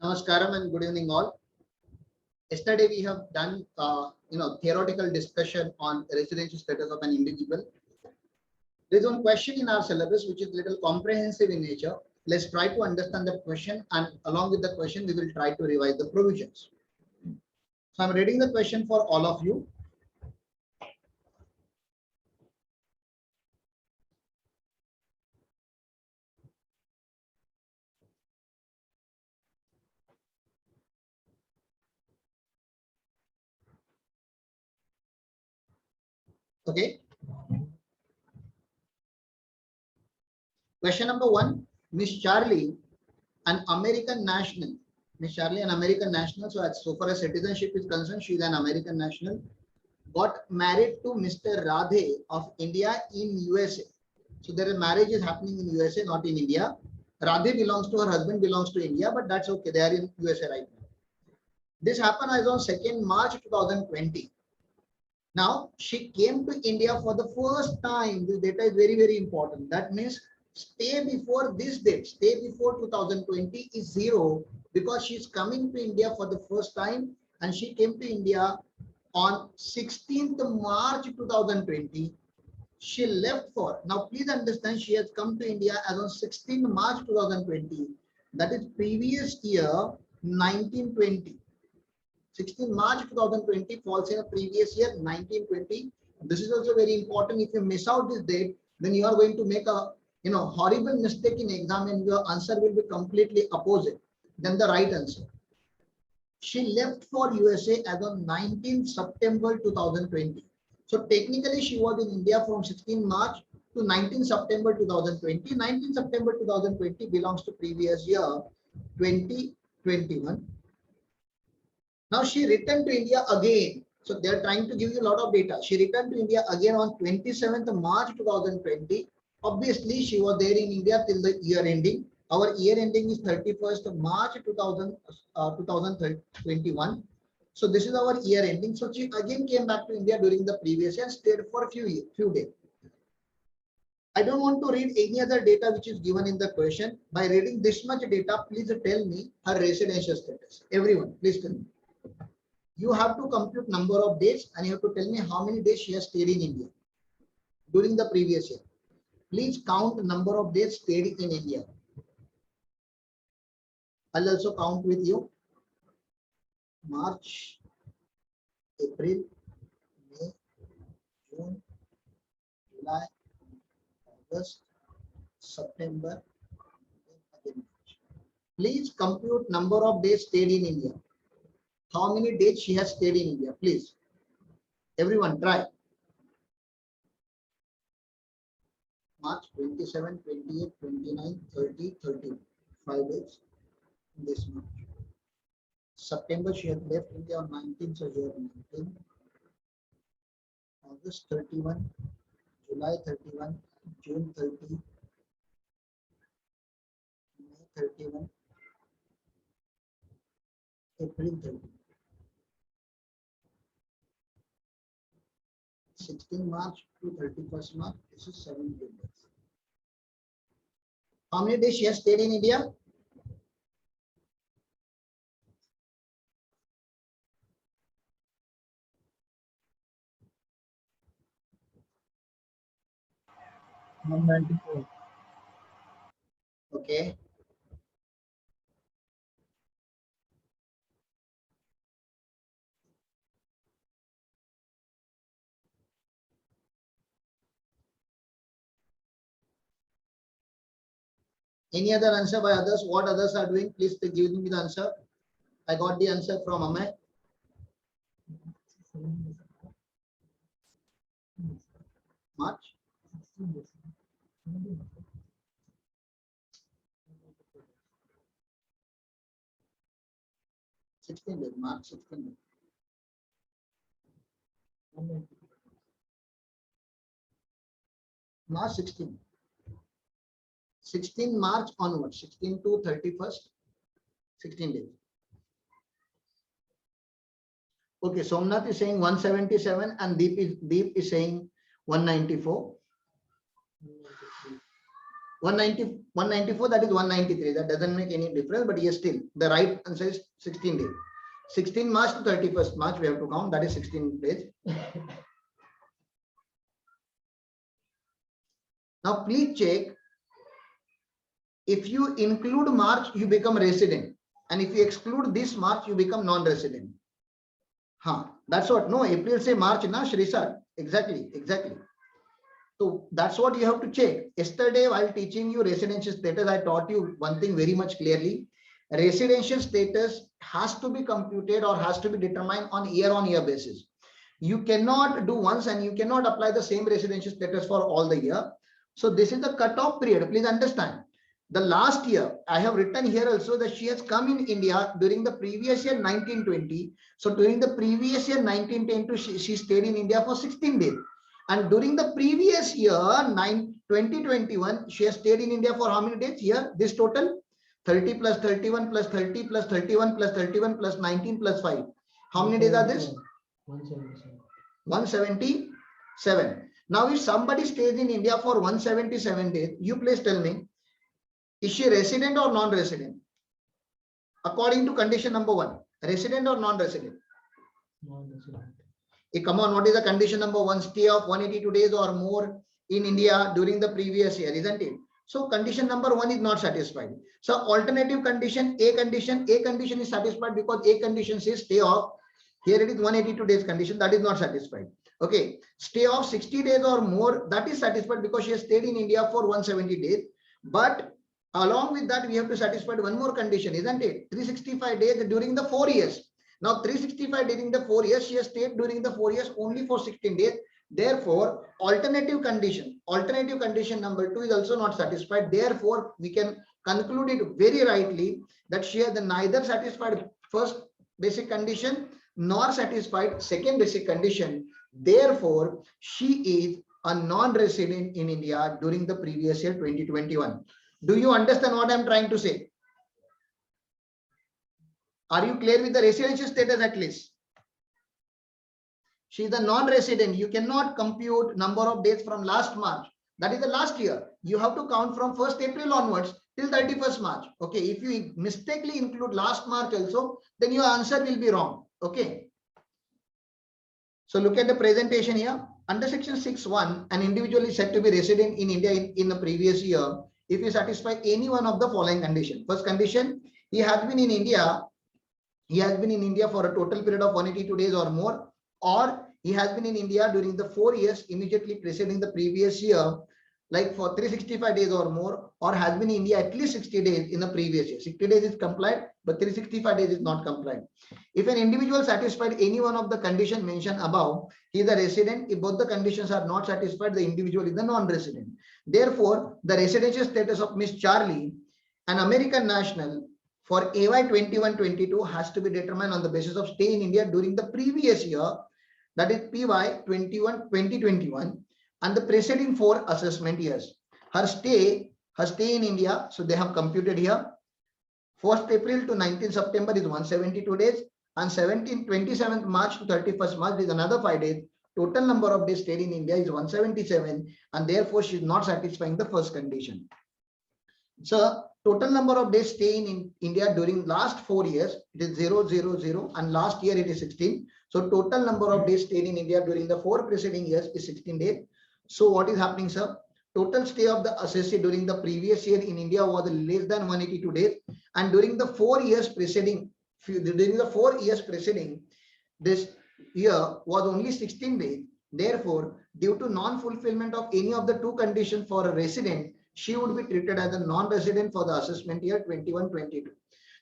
Namaskaram and good evening all. Yesterday we have done theoretical discussion on residential status of an individual. There is one question in our syllabus which is little comprehensive in nature. Let's try to understand the question, and along with the question we will try to revise the provisions. So I'm reading the question for all of you. Okay. Question number 1, Miss Charlie, an American national. Miss Charlie, an American national. So far as citizenship is concerned, she is an American national. Got married to Mr. Radhe of India in USA. So their marriage is happening in USA, not in India. Radhe belongs to her husband, belongs to India, but that's okay. They are in USA right now. This happened as on 2nd March 2020. Now she came to India for the first time. This data is very, very important. That means stay before this date, stay before 2020 is 0 because she's coming to India for the first time, and she came to India on 16th March 2020. She left for, now please understand, she has come to India as on 16th March 2020. That is previous year 1920. 16 March 2020 falls in a previous year 1920. This is also very important. If you miss out this date, then you are going to make a horrible mistake in exam, and your answer will be completely opposite than the right answer. She left for USA as on 19th September 2020. So technically she was in India from 16 March to 19 September 2020. 19 September 2020 belongs to previous year 2021. Now she returned to India again. So they are trying to give you a lot of data. She returned to India again on 27th March 2020. Obviously, she was there in India till the year ending. Our year ending is 31st March 2021. So this is our year ending. So she again came back to India during the previous year and stayed for a few days. I don't want to read any other data which is given in the question. By reading this much data, please tell me her residential status. Everyone, please tell me. You have to compute number of days and you have to tell me how many days she has stayed in India during the previous year. Please count the number of days stayed in India. I'll also count with you. March, April, May, June, July, August, September. Please compute number of days stayed in India. How many days she has stayed in India, please. Everyone try. March 27, 28, 29, 30, 31. 5 days in this month. September she had left India on 19, so here 19. August 31, July 31, June 30, May 31, April 30. 16 March to 31st March, this is 17 days. How many days she has stayed in India? Okay. Any other answer by others? What others are doing? Please give me the answer. I got the answer from Amay. March. March 16. March 16. 16 March onwards, 16 to 31st, 16 days. Okay, Somnath is saying 177 and Deep is saying 194. 190, 194, that is 193. That doesn't make any difference, but yes, still the right answer is 16 days. 16 March to 31st March, we have to count, that is 16 days. Now, please check. If you include March, you become resident. And if you exclude this March, you become non-resident. That's what. No, April say March, na, Shri sir. Exactly. So that's what you have to check. Yesterday, while teaching you residential status, I taught you one thing very much clearly. Residential status has to be computed or has to be determined on year basis. You cannot do once and you cannot apply the same residential status for all the year. So this is the cutoff period. Please understand. The last year, I have written here also that she has come in India during the previous year 1920. So during the previous year 1910, she stayed in India for 16 days. And during the previous year 2021, she has stayed in India for how many days? Here, this total 30 plus 31 plus 30 plus 31 plus 31 plus 19 plus 5. How many days are this? 177. 177. Now, if somebody stays in India for 177 days, you please tell me, is she resident or non-resident? According to condition number 1, resident or non-resident? Non-resident. Come on, what is the condition number 1? Stay of 182 days or more in India during the previous year, isn't it? So condition number 1 is not satisfied. So alternative condition, A condition is satisfied because A condition says stay of, here it is 182 days condition, that is not satisfied. Okay, stay of 60 days or more, that is satisfied because she has stayed in India for 170 days. But along with that, we have to satisfy one more condition, isn't it? 365 days during the 4 years. Now, 365 during the 4 years, she has stayed during the 4 years only for 16 days. Therefore, alternative condition number 2 is also not satisfied. Therefore, we can conclude it very rightly that she has neither satisfied first basic condition nor satisfied second basic condition. Therefore, she is a non-resident in India during the previous year 2021. Do you understand what I'm trying to say? Are you clear with the residential status at least? She is a non-resident. You cannot compute number of days from last March. That is the last year. You have to count from 1st April onwards till 31st March. Okay. If you mistakenly include last March also, then your answer will be wrong. Okay. So look at the presentation here. Under section 6(1), an individual is said to be resident in India in the previous year if you satisfy any one of the following conditions. First condition, he has been in India for a total period of 182 days or more, or he has been in India during the 4 years immediately preceding the previous year, like for 365 days or more, or has been in India at least 60 days in the previous year. 60 days is complied, but 365 days is not complied. If an individual satisfied any one of the conditions mentioned above, he is a resident. If both the conditions are not satisfied, the individual is a non-resident. Therefore, the residential status of Miss Charlie, an American national, for AY 21-22 has to be determined on the basis of stay in India during the previous year, that is PY 2021, and the preceding 4 assessment years. Her stay in India, so they have computed here, 1st April to 19th September is 172 days, and 27th March to 31st March is another 5 days. Total number of days stayed in India is 177, and therefore she is not satisfying the first condition. So total number of days stay in India during last 4 years, it is 0, 0, 0, and last year it is 16. So total number of days stayed in India during the 4 preceding years is 16 days. So what is happening, sir? Total stay of the assessee during the previous year in India was less than 182 days, and during the 4 years preceding, this year was only 16 days. Therefore, due to non-fulfillment of any of the 2 conditions for a resident, she would be treated as a non-resident for the assessment year 21-22.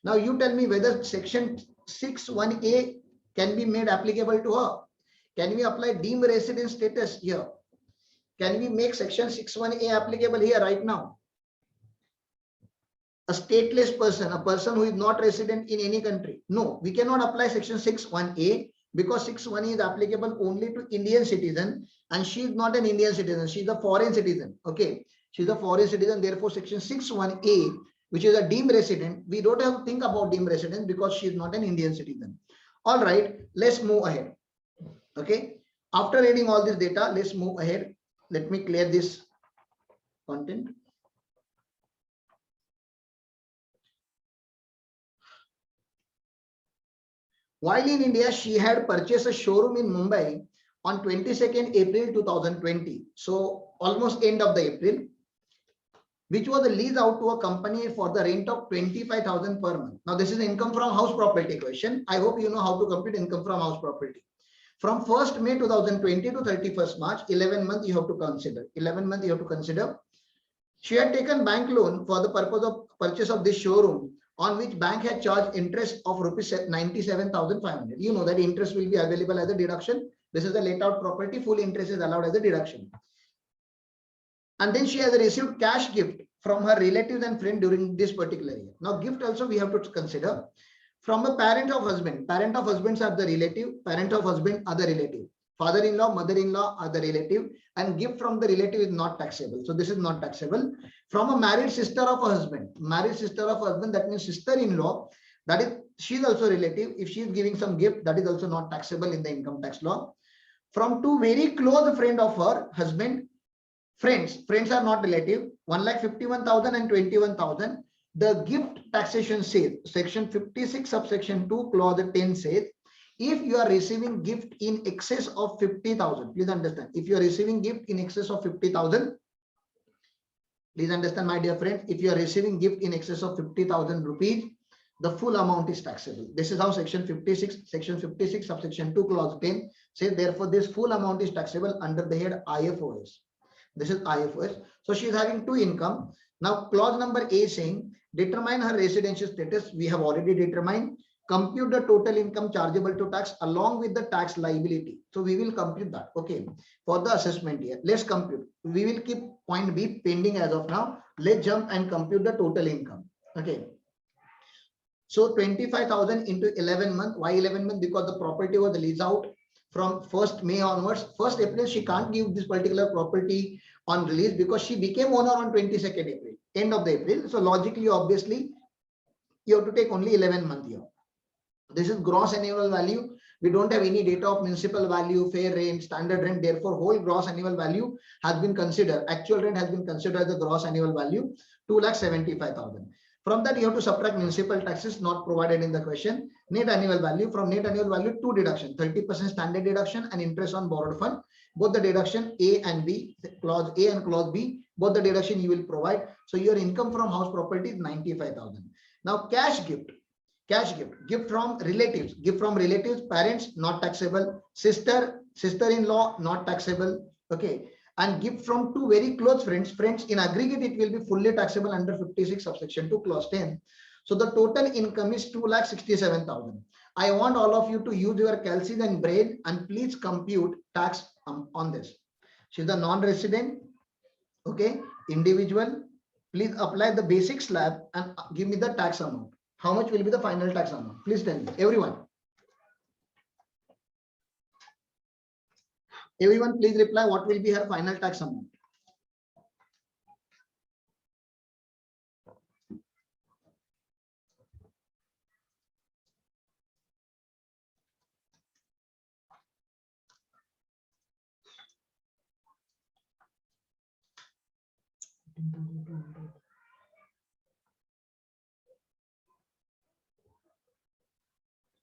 Now you tell me whether section 6(1)(a) can be made applicable to her. Can we apply deemed resident status here? Can we make section 6(1)(a) applicable here right now? A stateless person, a person who is not resident in any country. No, we cannot apply section 6(1)(a) because 6(1) is applicable only to Indian citizen, and she is not an Indian citizen. She is a foreign citizen. Okay. She is a foreign citizen. Therefore, section 6(1)(a), which is a deemed resident, we don't have to think about deemed resident because she is not an Indian citizen. All right, let's move ahead. Okay. After reading all this data, let's move ahead. Let me clear this content. While in India, she had purchased a showroom in Mumbai on 22nd April 2020. So almost end of the April, which was a lease out to a company for the rent of 25,000 per month. Now this is income from house property question. I hope you know how to compute income from house property. From 1st May 2020 to 31st March, 11 months you have to consider. 11 months you have to consider. She had taken bank loan for the purpose of purchase of this showroom, on which bank had charged interest of rupees 97,500. You know that interest will be available as a deduction. This is a let out property, full interest is allowed as a deduction. And then she has received cash gift from her relatives and friends during this particular year. Now gift also we have to consider from a parent of husband. Parent of husbands are the relative, parent of husband are the relative. Father-in-law, mother-in-law are the relative, and gift from the relative is not taxable. So this is not taxable. From a married sister of a husband, married sister of a husband, that means sister-in-law, that is, she is also relative. If she is giving some gift, that is also not taxable in the income tax law. From two very close friend of her husband, friends are not relative, 1,51,000 and 21,000. The gift taxation says, section 56 subsection 2 clause 10 says, if you are receiving gift in excess of 50,000, please understand, if you are receiving gift in excess of 50,000, please understand my dear friends, if you are receiving gift in excess of 50,000 rupees, the full amount is taxable. This is how section 56 subsection 2 clause 10 says, therefore this full amount is taxable under the head IFOS. This is IFOS. So she is having two income. Now clause number A saying, determine her residential status. We have already determined. Compute the total income chargeable to tax along with the tax liability. So we will compute that. Okay. For the assessment here, let's compute. We will keep point B pending as of now. Let's jump and compute the total income. Okay. So 25,000 into 11 months. Why 11 months? Because the property was leased out from 1st May onwards. 1st April, she can't give this particular property on release because she became owner on 22nd April, end of the April. So logically, obviously, you have to take only 11 months here. This is gross annual value. We don't have any data of municipal value, fair rent, standard rent. Therefore, whole gross annual value has been considered. Actual rent has been considered as the gross annual value, 2,75,000. From that, you have to subtract municipal taxes not provided in the question. Net annual value. From net annual value, two deduction, 30% standard deduction and interest on borrowed fund. Both the deduction A and B, clause A and clause B, both the deduction you will provide. So your income from house property is 95,000. Now cash gift. Cash gift from relatives, parents not taxable, sister-in-law not taxable. Okay, and gift from two very close friends in aggregate it will be fully taxable under 56 subsection 2 clause 10. So the total income is 2,67,000. I want all of you to use your calculus and brain and please compute tax on this. She's a non-resident. Okay, individual. Please apply the basic slab and give me the tax amount. How much will be the final tax amount? Please tell me, everyone. Everyone, please reply. What will be her final tax amount?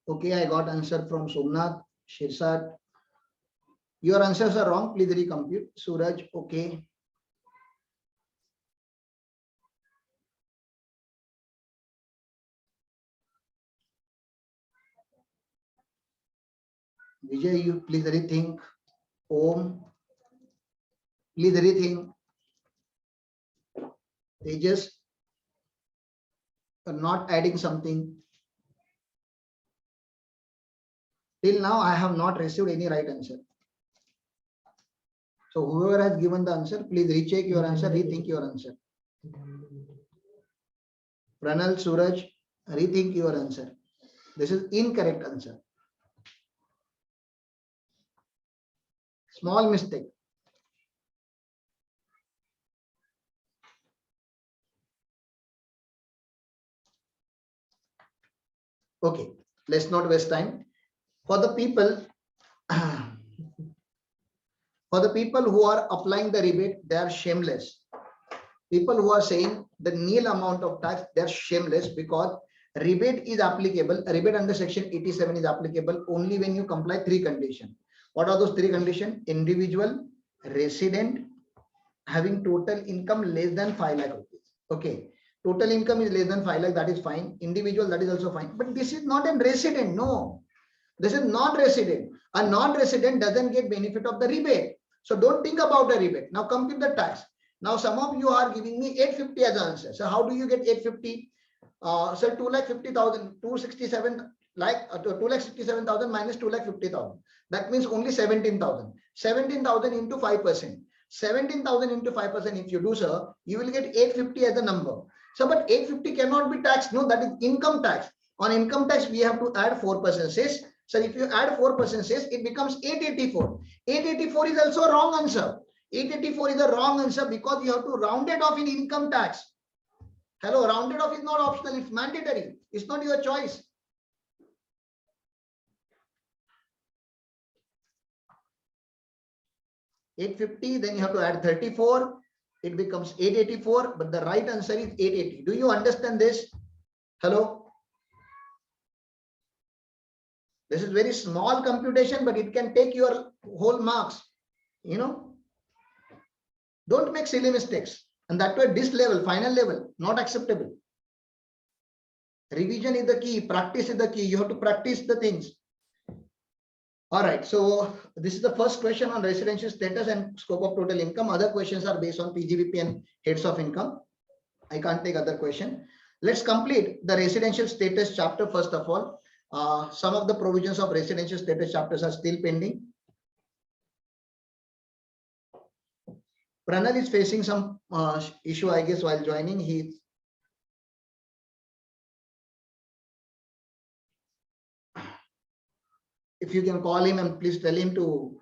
Okay, I got answer from Somnath, Shirsat. Your answers are wrong. Please recompute. Suraj, okay. Vijay, you please rethink. Om, please rethink. They just are not adding something. Till now, I have not received any right answer. So whoever has given the answer, please recheck your answer, rethink your answer. Pranal, Suraj, rethink your answer. This is incorrect answer. Small mistake. Okay, let's not waste time. For the people who are applying the rebate, they are shameless. People who are saying the nil amount of tax, they are shameless because Rebate is applicable. Rebate under section 87 is applicable only when you comply three conditions. What are those three conditions? Individual, resident, having total income less than 5 lakh rupees. Okay. Total income is less than 5 lakh, that is fine. Individual, that is also fine. But this is not a resident. No, this is not resident. A non-resident doesn't get benefit of the rebate. So don't think about the rebate. Now compute the tax. Now some of you are giving me 850 as an answer. So how do you get 850? So 2,50,000, 267 like 2,67,000 minus 2,50,000. That means only 17,000. 17,000 into 5%. 17,000 into 5%. If you do so, you will get 850 as a number. So, but 850 cannot be taxed. No, that is income tax. On income tax, we have to add 4% cess. So if you add 4% cess, it becomes 884. 884 is also a wrong answer. 884 is a wrong answer because you have to round it off in income tax. Hello, rounded off is not optional, it's mandatory. It's not your choice. $850, then you have to add 34. It becomes 884, but the right answer is 880. Do you understand this? Hello? This is very small computation, but it can take your whole marks. You know? Don't make silly mistakes. And that way, this level, final level, not acceptable. Revision is the key. Practice is the key. You have to practice the things. All right. So this is the first question on residential status and scope of total income. Other questions are based on PGBP and heads of income. I can't take other question. Let's complete the residential status chapter first of all. Some of the provisions of residential status chapters are still pending. Pranal is facing some issue, I guess, while joining. If you can call him and please tell him to,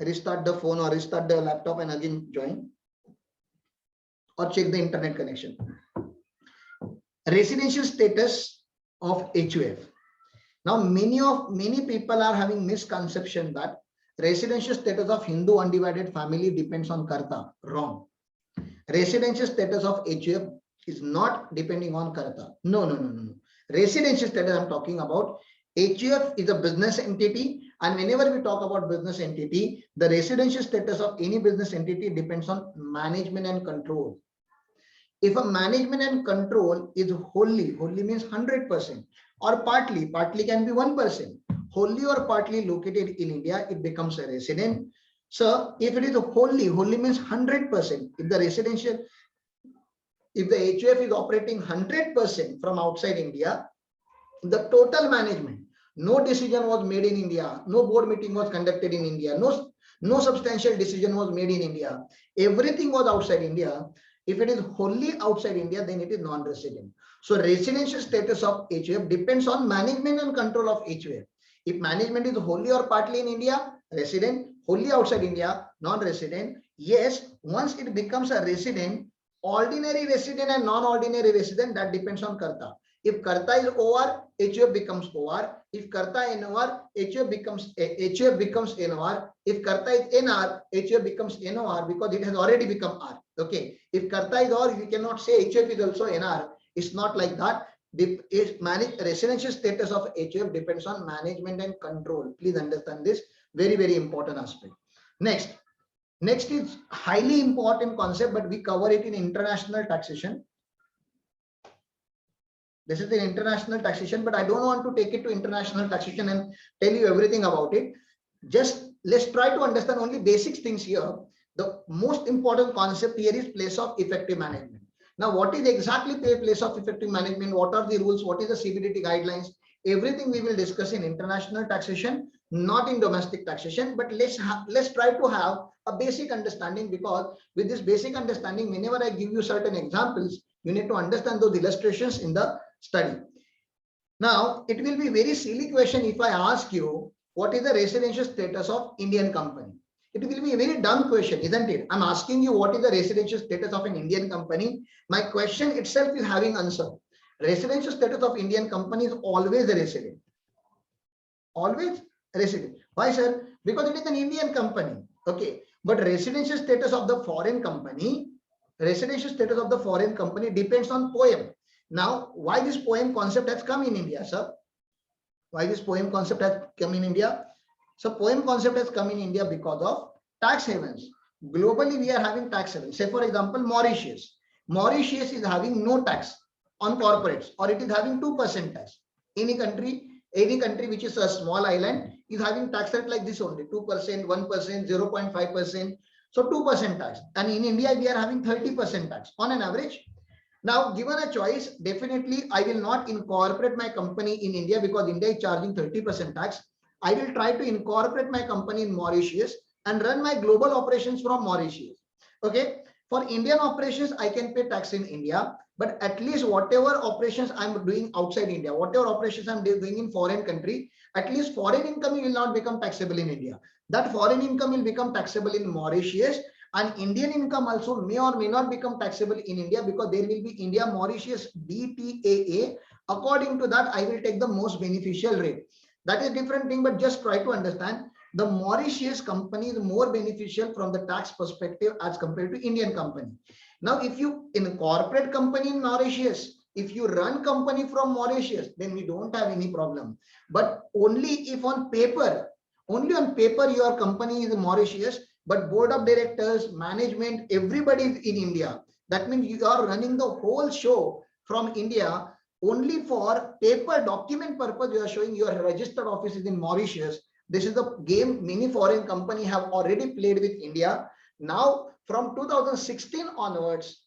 restart the phone or restart the laptop and again join, or check the internet connection. Residential status of HUF. Now, many people are having misconception that residential status of Hindu undivided family depends on Karta. Wrong. Residential status of HUF is not depending on Karta. No. Residential status I'm talking about. HUF is a business entity, and whenever we talk about business entity, the residential status of any business entity depends on management and control. If a management and control is wholly means 100% or partly can be 1%, wholly or partly located in India, it becomes a resident. So if it is wholly means 100%. If the HUF is operating 100% from outside India, the total management, no decision was made in India, no board meeting was conducted in India, no substantial decision was made in India, everything was outside India. If it is wholly outside India, then it is non-resident. So residential status of HUF depends on management and control of HUF. If management is wholly or partly in India, resident, wholly outside India, non-resident. Yes, once it becomes a resident, ordinary resident and non-ordinary resident, that depends on Karta. If Karta is OR, HUF becomes OR. If Karta NOR, HUF becomes NOR. If Karta is NR, HUF becomes NOR because it has already become R. Okay. If Karta is OR, you cannot say HUF is also NR. It's not like that. Residential status of HUF depends on management and control. Please understand this. Very, very important aspect. Next is highly important concept, but we cover it in international taxation. This is the international taxation, but I don't want to take it to international taxation and tell you everything about it. Just let's try to understand only basic things here. The most important concept here is place of effective management. Now, what is exactly place of effective management? What are the rules? What is the CBDT guidelines? Everything we will discuss in international taxation, not in domestic taxation. But let's try to have a basic understanding, because with this basic understanding, whenever I give you certain examples, you need to understand those illustrations in the study. Now, it will be very silly question if I ask you what is the residential status of Indian company. It will be a very dumb question, isn't it? I'm asking you what is the residential status of an Indian company. My question itself is having answer. Residential status of Indian company is always a resident. Always resident. Why, sir? Because it is an Indian company. Okay. But residential status of the foreign company, residential status of the foreign company depends on POEM. Now, why this POEM concept has come in India, sir? Why this POEM concept has come in India? So POEM concept has come in India because of tax havens. Globally, we are having tax havens. Say, for example, Mauritius. Mauritius is having no tax on corporates, or it is having 2% tax. Any country which is a small island is having tax rate like this only, 2%, 1%, 0.5%. So 2% tax. And in India, we are having 30% tax on an average. Now, given a choice, definitely I will not incorporate my company in India because India is charging 30% tax. I will try to incorporate my company in Mauritius and run my global operations from Mauritius. Okay. For Indian operations, I can pay tax in India, but at least whatever operations I'm doing outside India, whatever operations I'm doing in foreign country, at least foreign income will not become taxable in India. That foreign income will become taxable in Mauritius, and Indian income also may or may not become taxable in India because there will be India Mauritius DTAA. According to that, I will take the most beneficial rate. That is different thing, but just try to understand the Mauritius company is more beneficial from the tax perspective as compared to Indian company. Now, if you incorporate company in Mauritius, if you run company from Mauritius, then we don't have any problem. But only if on paper your company is Mauritius, but board of directors, management, everybody is in India. That means you are running the whole show from India. Only for paper document purpose, you are showing your registered office is in Mauritius. This is the game many foreign companies have already played with India. Now, from 2016 onwards,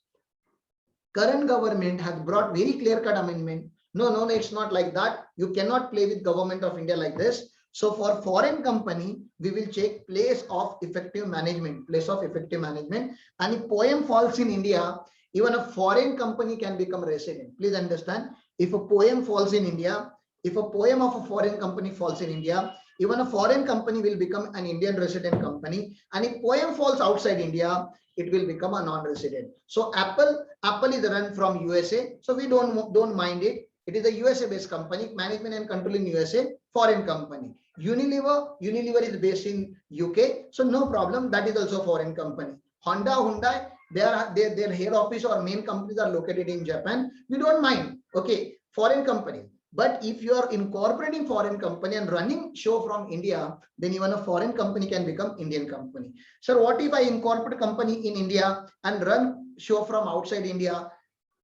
current government has brought very clear-cut amendment. No, it's not like that. You cannot play with government of India like this. So for foreign company, we will check place of effective management, And if POEM falls in India, even a foreign company can become resident. Please understand, if a POEM falls in India, if a POEM of a foreign company falls in India, even a foreign company will become an Indian resident company. And if POEM falls outside India, it will become a non-resident. So Apple is run from USA. So we don't mind it. It is a USA based company, management and control in USA, foreign company. Unilever is based in UK. So no problem. That is also foreign company. Honda, Hyundai, their head office or main companies are located in Japan. We don't mind. Okay. Foreign company. But if you are incorporating foreign company and running show from India, then even a foreign company can become Indian company. Sir, what if I incorporate company in India and run show from outside India?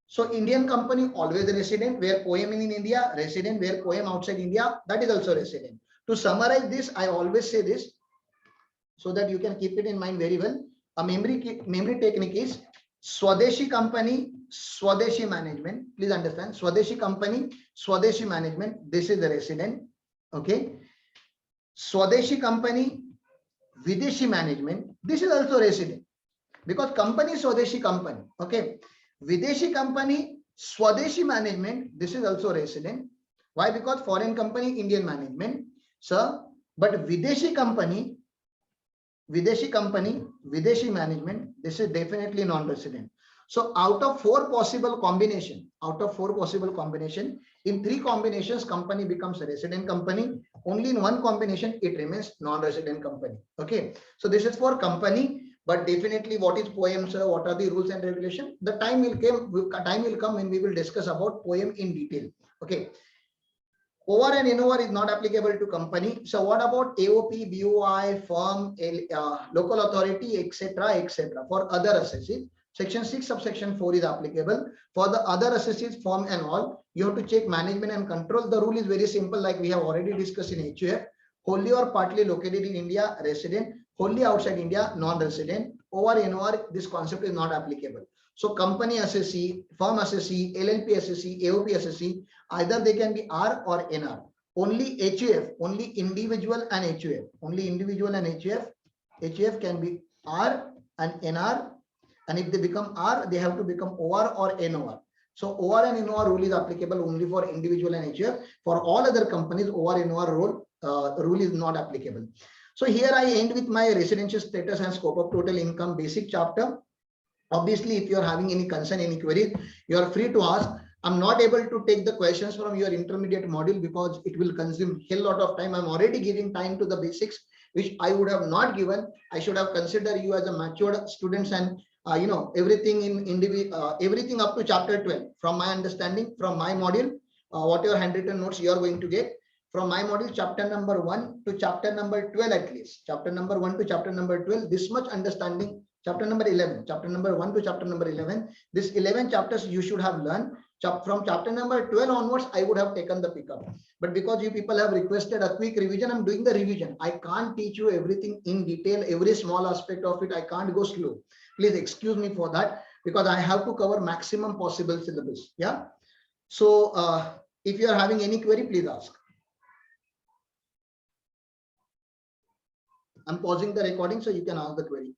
So Indian company always resident, where POEM in India, resident, where POEM outside India, that is also resident. To summarize this, I always say this so that you can keep it in mind very well. A memory technique is Swadeshi company, Swadeshi management. Please understand, Swadeshi company, Swadeshi management. This is the resident. Okay. Swadeshi company, Videshi management. This is also resident because company Swadeshi company. Okay. Videshi company, Swadeshi management. This is also resident. Why? Because foreign company, Indian management. Sir, but Videshi company, Videshi management, this is definitely non-resident. So out of four possible combination, in three combinations, company becomes a resident company. Only in one combination, it remains non-resident company. Okay. So this is for company, but definitely what is POEM, sir? What are the rules and regulations? The time will come when we will discuss about POEM in detail. Okay. OR and NOR is not applicable to company. So what about AOP, BOI, firm, local authority, etc., for other associates? Section 6 subsection 4 is applicable. For the other associates, firm and all, you have to check management and control. The rule is very simple, like we have already discussed in HUF. Wholly or partly located in India, resident. Wholly outside India, non-resident. OR, NOR, this concept is not applicable. So company assessee, firm assessee, LLP assessee, AOP assessee, either they can be R or NR. Only HUF, only individual and HUF. Only individual and HUF. HUF can be R and NR. And if they become R, they have to become OR or NOR. So OR and NOR rule is applicable only for individual and HUF. For all other companies, OR and NOR rule is not applicable. So here I end with my residential status and scope of total income basic chapter. Obviously, if you are having any concern, any queries, you are free to ask. I'm not able to take the questions from your intermediate module because it will consume a lot of time. I'm already giving time to the basics, which I would have not given. I should have considered you as a matured students and everything in individual, everything up to chapter 12. From my understanding, from my module, whatever handwritten notes you are going to get, from my module, chapter number 1 to chapter number 12 at least. Chapter number 1 to chapter number 12, this much understanding. Chapter number 11, chapter number 1 to chapter number 11, this 11 chapters you should have learned. From chapter number 12 onwards, I would have taken the pickup. But because you people have requested a quick revision, I'm doing the revision. I can't teach you everything in detail, every small aspect of it. I can't go slow. Please excuse me for that, because I have to cover maximum possible syllabus. Yeah. So if you are having any query, please ask. I'm pausing the recording so you can ask the query.